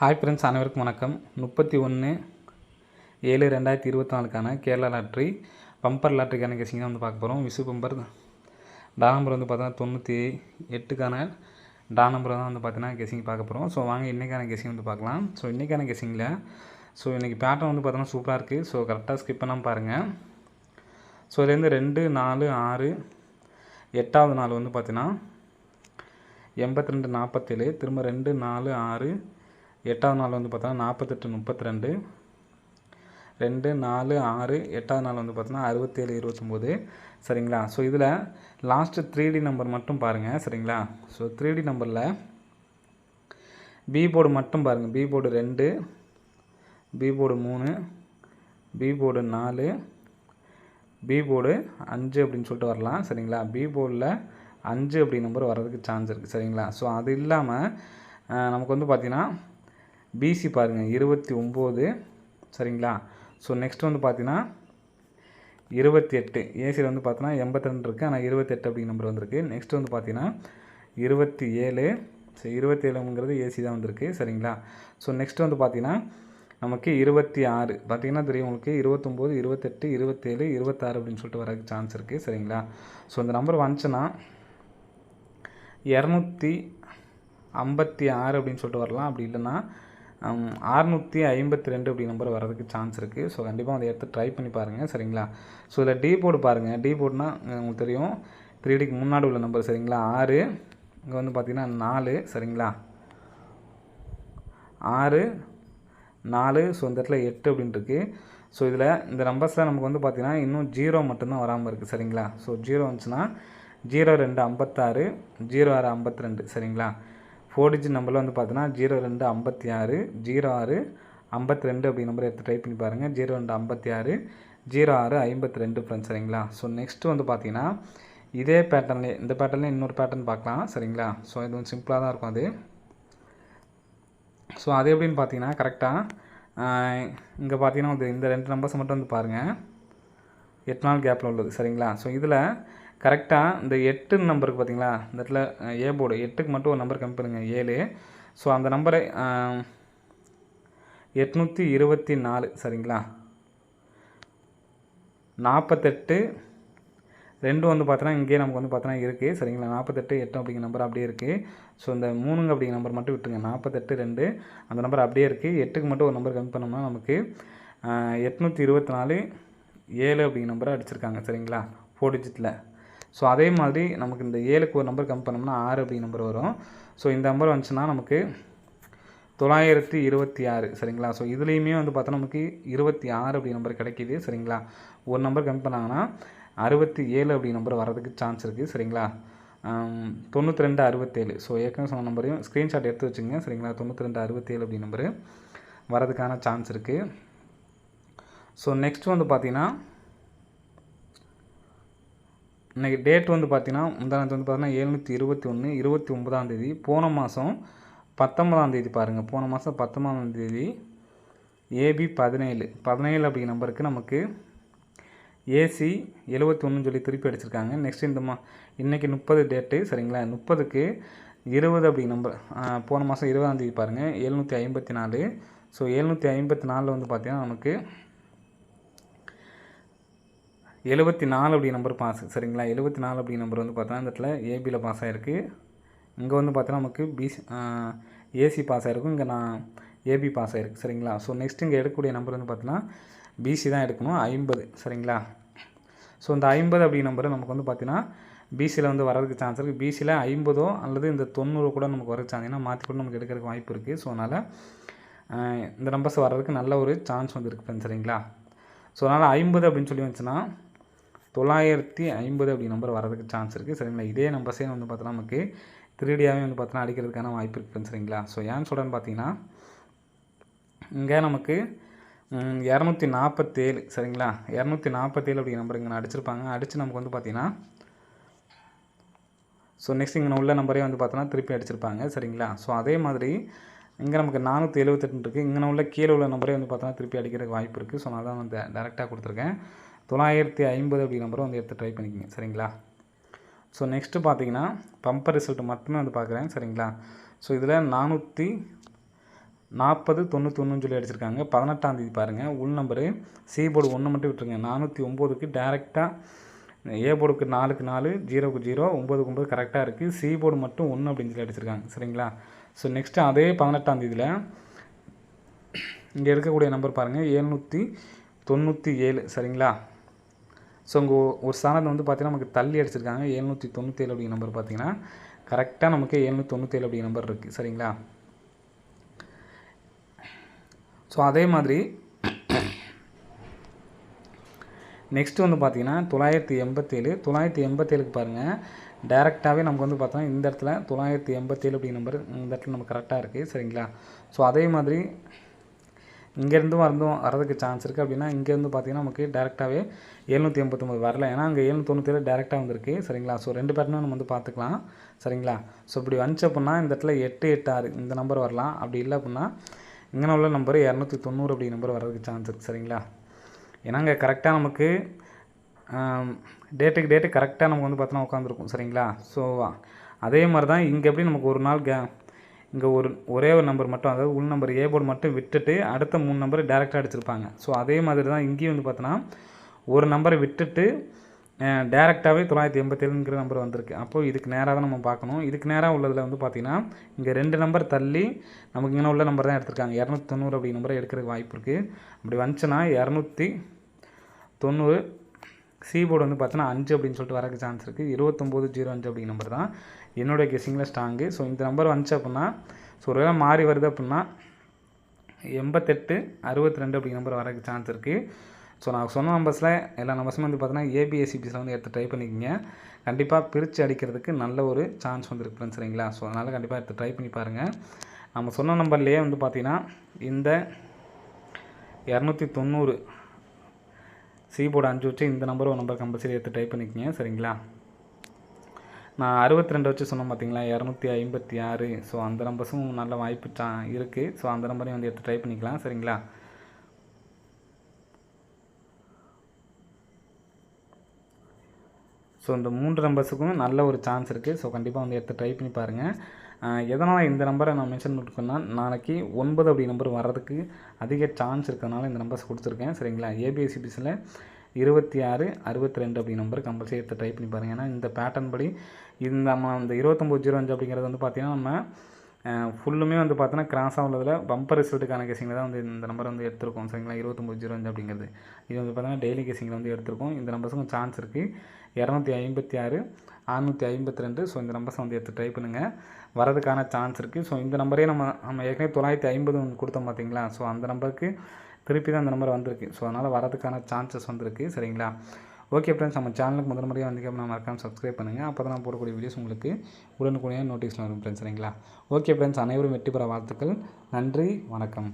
Hi friends, அனைவருக்கும் வணக்கம். 31/7/2024க்கான Kerala lottery bumper லாட்ரிக்கான guessing தான் வந்து பார்க்க போகிறோம். விசு பம்பர் டா நம்பர் வந்து பார்த்தீங்கன்னா 98க்கான டா நம்பர் தான் வந்து பார்த்தீங்கன்னா கெஸிங் பார்க்க போகிறோம். ஸோ வாங்க இன்றைக்கான கெஸிங் வந்து பார்க்கலாம். ஸோ இன்றைக்கான கெஸிங்கில் இன்றைக்கி பேட்டர்ன் வந்து பார்த்தீங்கன்னா சூப்பராக இருக்குது. ஸோ கரெக்டாக ஸ்கிப் பண்ணாமல் பாருங்கள். ஸோ இதுலேருந்து 2, 4, 6 8வது நாள் வந்து பார்த்தீங்கன்னா 82, 47, திரும்ப 2, 4, 6 8வது நாள் வந்து பார்த்தோன்னா 48, 32, 2, 4, 6 8வது நாள் வந்து பார்த்தோன்னா 67, 29 சரிங்களா. ஸோ இதில் லாஸ்ட்டு 3D நம்பர் மட்டும் பாருங்கள் சரிங்களா. ஸோ 3D நம்பரில் பி போர்டு மட்டும் பாருங்கள். B board 2, B board 3, B board 4, B board 5 அப்படின்னு சொல்லிட்டு வரலாம் சரிங்களா. பி போர்டில் 5 அப்படி நம்பர் வர்றதுக்கு சான்ஸ் இருக்குது சரிங்களா. ஸோ அது இல்லாமல் நமக்கு வந்து பார்த்திங்கன்னா பிசி பாருங்கள் 29 சரிங்களா. ஸோ நெக்ஸ்ட் வந்து பார்த்தீங்கன்னா 28 ஏசியில் வந்து பார்த்தீங்கன்னா 82 இருக்குது, ஆனால் 28 அப்படி நம்பர் வந்திருக்கு. நெக்ஸ்ட் வந்து பார்த்தீங்கன்னா 27, ஸோ 27ங்கிறது ஏசி தான் வந்திருக்கு சரிங்களா. ஸோ நெக்ஸ்ட் வந்து பார்த்தீங்கன்னா நமக்கு 26 பார்த்தீங்கன்னா தெரியும் உங்களுக்கு 29, 28, 27, 26 அப்படின்னு சொல்லிட்டு வரதுக்கு சான்ஸ் இருக்குது சரிங்களா. ஸோ இந்த நம்பர் வந்துச்சுன்னா 256 அப்படின்னு சொல்லிட்டு வரலாம். அப்படி இல்லைன்னா 652 அப்படி நம்பர் வரதுக்கு சான்ஸ் இருக்குது. ஸோ கண்டிப்பாக அதை எடுத்து ட்ரை பண்ணி பாருங்கள் சரிங்களா. ஸோ இதில் டி போர்டு பாருங்கள். டி போர்டுனா உங்களுக்கு தெரியும் 3Dக்கு முன்னாடி உள்ள நம்பர் சரிங்களா. 6 இங்கே வந்து பார்த்திங்கன்னா 4 சரிங்களா. 6, 4 ஸோ இந்த இடத்துல 8 அப்படின்னு இருக்குது. ஸோ இதில் இந்த நம்பர்ஸில் நமக்கு வந்து பார்த்திங்கன்னா இன்னும் 0 மட்டும்தான் வராமல் இருக்குது சரிங்களா. ஸோ 0 வந்துச்சுன்னா 02, 56, 06, 52 சரிங்களா. 4 டிஜிட் நம்பரில் வந்து பார்த்தீங்கன்னா 02, 56, 06, 52 அப்படி நம்பரை எடுத்து ட்ரை பண்ணி பாருங்கள். 02, 56, 06, 52 ஃப்ரெண்ட்ஸ் சரிங்களா. ஸோ நெக்ஸ்ட்டு வந்து பார்த்தீங்கன்னா இதே பேட்டர்ன்லேயே இந்த பேட்டர்ன்லேயே இன்னொரு பேட்டர்ன் பார்க்கலாம் சரிங்களா. ஸோ இது வந்து சிம்பிளாக தான் இருக்கும் அது. ஸோ அது எப்படின்னு பார்த்தீங்கன்னா கரெக்டாக இங்கே பார்த்தீங்கன்னா இந்த 2 நம்பர்ஸ் மட்டும் வந்து பாருங்கள். 8 நாள் கேப்பில் உள்ளது சரிங்களா. ஸோ இதில் கரெக்டாக இந்த 8 நம்பருக்கு பார்த்தீங்களா, இந்த இடத்துல ஏ போர்டு 8க்கு மட்டும் ஒரு நம்பர் கம்மி பண்ணுங்கள் 7. ஸோ அந்த நம்பரை 824 சரிங்களா. 48 2 வந்து பார்த்தோன்னா இங்கேயே நமக்கு வந்து பார்த்தோன்னா இருக்குது சரிங்களா. 48, 8 அப்படிங்கிற நம்பர் அப்படியே இருக்குது. ஸோ இந்த 3 அப்படிங்கிற நம்பர் மட்டும் விட்டுருங்க. 48, 2 அந்த நம்பர் அப்படியே இருக்குது. 8க்கு மட்டும் ஒரு நம்பர் கம்மி பண்ணோம்னா நமக்கு 824, 7 அப்படிங்கிற நம்பரை அடிச்சிருக்காங்க சரிங்களா 4 டிஜிட்டில். ஸோ அதே மாதிரி நமக்கு இந்த 7க்கு ஒரு நம்பர் கம்மி பண்ணோம்னா 6 அப்படிங்கிற நம்பர் வரும். ஸோ இந்த நம்பர் வந்துச்சுன்னா நமக்கு 926 சரிங்களா. ஸோ இதுலேயுமே வந்து பார்த்தா நமக்கு 26 அப்படி நம்பர் கிடைக்கிது சரிங்களா. ஒரு நம்பர் கம்மி பண்ணாங்கன்னா 67 அப்படி நம்பர் வரதுக்கு சான்ஸ் இருக்குது சரிங்களா. 92, 67 ஸோ ஏற்கனவே சொன்ன நம்பரையும் ஸ்க்ரீன்ஷாட் எடுத்து வச்சுங்க சரிங்களா. 92, 67 அப்படி நம்பரு வரதுக்கான சான்ஸ் இருக்குது. ஸோ நெக்ஸ்ட் வந்து பார்த்தீங்கன்னா இன்றைக்கி டேட் வந்து பார்த்தீங்கன்னா முந்தானத்து வந்து பார்த்தீங்கன்னா 721, 29ஆம் தேதி. போன மாதம் 19ஆம் தேதி பாருங்கள். போன மாதம் 19ஆம் தேதி ஏபி 17 அப்படி நம்பருக்கு நமக்கு ஏசி 71 சொல்லி திருப்பி அடிச்சிருக்காங்க. நெக்ஸ்ட் இன்றைக்கி 30 டேட்டு சரிங்களா. 30க்கு 20 அப்படி நம்பர் போன மாதம் 20ஆம் தேதி பாருங்கள் 754. ஸோ 754 வந்து பார்த்தீங்கன்னா நமக்கு 74 அப்படி நம்பர் பாஸ் சரிங்களா. 74 அப்படி நம்பர் வந்து பார்த்தோன்னா இந்த இடத்துல ஏபியில் பாஸ் ஆகிருக்கு. இங்கே வந்து பார்த்தோன்னா நமக்கு ஏசி பாஸ் ஆகிருக்கும். இங்கே ஏபி பாஸ் ஆகிருக்கு சரிங்களா. ஸோ நெக்ஸ்ட் இங்கே எடுக்கக்கூடிய நம்பர் வந்து பார்த்தோன்னா பிசி தான் எடுக்கணும் 50 சரிங்களா. ஸோ இந்த 50 அப்படி நம்பர் நமக்கு வந்து பார்த்தீங்கன்னா பிசியில் வந்து வரதுக்கு சான்ஸ் இருக்குது. பிசியில் 50 அல்லது இந்த 90 கூட நமக்கு வரதுக்கு சான்ஸ், ஏன்னா மாற்றி கூட நமக்கு எடுக்கிறதுக்கு வாய்ப்பு இருக்குது. ஸோ அதனால் இந்த நம்பர்ஸ் வர்றதுக்கு நல்ல ஒரு சான்ஸ் வந்து இருக்குது சரிங்களா. ஸோ அதனால் 50 அப்படின்னு சொல்லி வந்துச்சுன்னா 950 அப்படி நம்பர் வரதுக்கு சான்ஸ் இருக்குது சரிங்களா. இதே நம்பர்ஸே வந்து பார்த்தோன்னா நமக்கு 3Dயாகவே வந்து பார்த்தோன்னா அடிக்கிறதுக்கான வாய்ப்பு இருக்குது சரிங்களா. ஸோ ஏன்னு சொல்கிறேன்னு பார்த்தீங்கன்னா இங்கே நமக்கு 247 சரிங்களா. 247 அப்படி நம்பர் இங்கே அடிச்சிருப்பாங்க. அடித்து நமக்கு வந்து பார்த்தீங்கன்னா ஸோ நெக்ஸ்ட் இங்கே உள்ள நம்பரே வந்து பார்த்தோன்னா திருப்பி அடிச்சிருப்பாங்க சரிங்களா. ஸோ அதே மாதிரி இங்கே நமக்கு 478 இருக்குது. இங்கே உள்ள கீழே உள்ள நம்பரே வந்து பார்த்தோன்னா திருப்பி அடிக்கிறதுக்கு வாய்ப்பு இருக்குது. ஸோ நான் தான் வந்து டேரெக்டாக கொடுத்துருக்கேன். 950 அப்படி நம்பரை வந்து எடுத்து ட்ரை பண்ணிக்கோங்க சரிங்களா. ஸோ நெக்ஸ்ட்டு பார்த்தீங்கன்னா பம்பர் ரிசல்ட் மட்டுமே வந்து பார்க்குறேன் சரிங்களா. ஸோ இதில் 4091 சொல்லி அடிச்சிருக்காங்க. 18ஆம் தேதி பாருங்கள். உள் நம்பரு சி போர்டு 1 மட்டும் விட்டுருங்க. 409க்கு டேரெக்டாக ஏ போர்டுக்கு 4க்கு 4, 0க்கு 0, 9க்கு 9 கரெக்டாக இருக்குது. சி போர்டு மட்டும் 1 அப்படின்னு சொல்லி அடிச்சிருக்காங்க. சரிங்களா? ஸோ நெக்ஸ்ட்டு அதே 18ஆம் தேதியில் இங்கே இருக்கக்கூடிய நம்பர் பாருங்கள் 797. சரிங்களா? ஸோ இங்கே ஒரு ஸ்தானத்தை வந்து பார்த்திங்கன்னா நமக்கு தள்ளி அடிச்சிருக்காங்க. 797 அப்படிங்கிற நம்பர் பார்த்திங்கன்னா கரெக்டாக நமக்கு 797 அப்படிங்கிற நம்பர் இருக்குது. சரிங்களா? ஸோ அதே மாதிரி நெக்ஸ்ட்டு வந்து பார்த்திங்கன்னா 987. 987க்கு பாருங்கள் டேரெக்டாகவே நமக்கு வந்து பார்த்தோன்னா இந்த இடத்துல 987 அப்படிங்கிற நம்பர் இந்த இடத்துல நமக்கு கரெக்டாக இருக்குது. சரிங்களா? ஸோ அதே மாதிரி இங்கேருந்து வரதுக்கு சான்ஸ் இருக்குது. அப்படின்னா இங்கேருந்து பார்த்திங்கன்னா நமக்கு டேரெக்டாகவே 789 வரல. ஏன்னா அங்கே 797 டேரெக்டாக வந்திருக்கு. சரிங்களா? ஸோ 2 பேட்டர்னும் நம்ம வந்து பார்த்துக்கலாம். சரிங்களா? ஸோ இப்படி வந்துச்சு அப்படின்னா இந்த இடத்துல 886 இந்த நம்பர் வரலாம். அப்படி இல்லை அப்படின்னா இங்கே உள்ள நம்பர் 290 அப்படி நம்பர் வரதுக்கு சான்ஸ் இருக்குது. சரிங்களா? ஏன்னா இங்கே கரெக்டாக நமக்கு டேட்டுக்கு டேட்டு கரெக்டாக நமக்கு வந்து பார்த்தோன்னா உட்காந்துருக்கும். சரிங்களா? ஸோ அதே மாதிரி தான் இங்கே எப்படி நமக்கு ஒரு நாள் இங்கே ஒரே ஒரு நம்பர் மட்டும், அதாவது உள் நம்பர் ஏ போர்டு மட்டும் விட்டுட்டு அடுத்த 3 நம்பர் டேரெக்டாக அடிச்சிருப்பாங்க. ஸோ அதே மாதிரி தான் இங்கேயும் வந்து பார்த்தோன்னா ஒரு நம்பரை விட்டுட்டு டேரெக்டாகவே 987ங்கிற நம்பர் வந்திருக்கு. அப்போது இதுக்கு நேராக தான் நம்ம பார்க்கணும். இதுக்கு நேராக உள்ளதில் வந்து பார்த்திங்கன்னா இங்கே 2 நம்பர் தள்ளி நமக்கு இங்கே உள்ள நம்பர் தான் எடுத்திருக்காங்க. 290 அப்படி நம்பரை எடுக்கிறதுக்கு வாய்ப்பு இருக்குது. அப்படி வந்துச்சுன்னா 290 சி போர்டு வந்து பார்த்தோன்னா 5 அப்படின்னு சொல்லிட்டு வரக்கு சான்ஸ் இருக்குது. 2905 அப்படிங்கிற நம்பர் தான் என்னுடைய கெஸிங்கில் ஸ்ட்ராங்கு. ஸோ இந்த நம்பர் வந்துச்சு அப்படின்னா ஸோ ஒரு வேளை மாறி வருது அப்படின்னா 8862 அப்படிங்கிற நம்பர் வரக்கு சான்ஸ் இருக்குது. ஸோ நான் சொன்ன நம்பர்ஸில் எல்லா நம்பர்ஸுமே வந்து பார்த்தீங்கன்னா ஏபிஎஸ்சிபிஸில் வந்து எடுத்து ட்ரை பண்ணிக்கோங்க. கண்டிப்பாக பிரித்து அடிக்கிறதுக்கு நல்ல ஒரு சான்ஸ் வந்துருக்கு ஃப்ரெண்ட்ஸ். சரிங்களா? ஸோ அதனால் கண்டிப்பாக எடுத்து ட்ரை பண்ணி பாருங்கள். நம்ம சொன்ன நம்பர்லேயே வந்து பார்த்திங்கன்னா இந்த 290 சி போர்டு 5 வச்சு இந்த நம்பர் ஒரு நம்பர் கம்பல்சரி எடுத்து ட்ரை பண்ணிக்கோங்க. சரிங்களா? நான் 62 வச்சு சொன்னோம் பார்த்தீங்களா 256. ஸோ அந்த நம்பர்ஸும் நல்ல வாய்ப்பு இருக்குது. ஸோ அந்த நம்பரையும் வந்து எடுத்து ட்ரை பண்ணிக்கலாம். சரிங்களா? ஸோ இந்த 3 நம்பர்ஸுக்கும் நல்ல ஒரு சான்ஸ் இருக்குது. ஸோ கண்டிப்பாக வந்து எடுத்து ட்ரை பண்ணி பாருங்கள். எதனால் இந்த நம்பரை நான் மென்ஷன் பண்ணிருக்கேன்னா நாளைக்கு 9 அப்படி நம்பர் வர்றதுக்கு அதிக சான்ஸ் இருக்கிறதுனால இந்த நம்பர்ஸ் கொடுத்துருக்கேன். சரிங்களா? ஏபிஎஸ்சிபிஸில் 26, 62 அப்படி நம்பர் கம்பல்சரி எடுத்து ட்ரை பண்ணி பாருங்கள். ஏன்னா இந்த பேட்டர்ன் படி இந்த 2905 அப்படிங்கிறது வந்து பார்த்திங்கன்னா நம்ம ஃபுல்லுமே வந்து பார்த்தோன்னா கிராஸாக உள்ளதில் பம்பர் ரிசல்ட்டுக்கான கெஸிங்கில் தான் வந்து இந்த நம்பர் வந்து எடுத்திருக்கோம். சரிங்களா? 2905 அப்படிங்கிறது இது வந்து பார்த்தீங்கன்னா டெய்லி கெஸிங்கில் வந்து எடுத்திருக்கோம். இந்த நம்பர்ஸுக்கும் சான்ஸ் இருக்குது. 256, 652. ஸோ இந்த நம்பர்ஸை வந்து எடுத்து ட்ரை பண்ணுங்கள். வரதுக்கான சான்ஸ் இருக்குது. ஸோ இந்த நம்பரே நம்ம ஏற்கனவே 950 கொடுத்தோம் பார்த்தீங்களா? ஸோ அந்த நம்பருக்கு திருப்பி தான் அந்த நம்பர் வந்திருக்கு. ஸோ அதனால் வரதுக்கான சான்சஸ் வந்துருக்கு. சரிங்களா? ஓகே ஃப்ரெண்ட்ஸ், நம்ம சேனலுக்கு முதல் முறையாக வந்து நம்ம மறக்காமல் சப்ஸ்கிரைப் பண்ணுங்கள். அப்போ தான் நான் போடக்கூடிய வீடியோஸ் உங்களுக்கு உடனுக்குடனே நோட்டிஃபிகேஷன் வரும் ஃப்ரெண்ட்ஸ். சரிங்களா? ஓகே ஃப்ரெண்ட்ஸ், அனைவரும் வெற்றி பெற வாழ்த்துக்கள். நன்றி, வணக்கம்.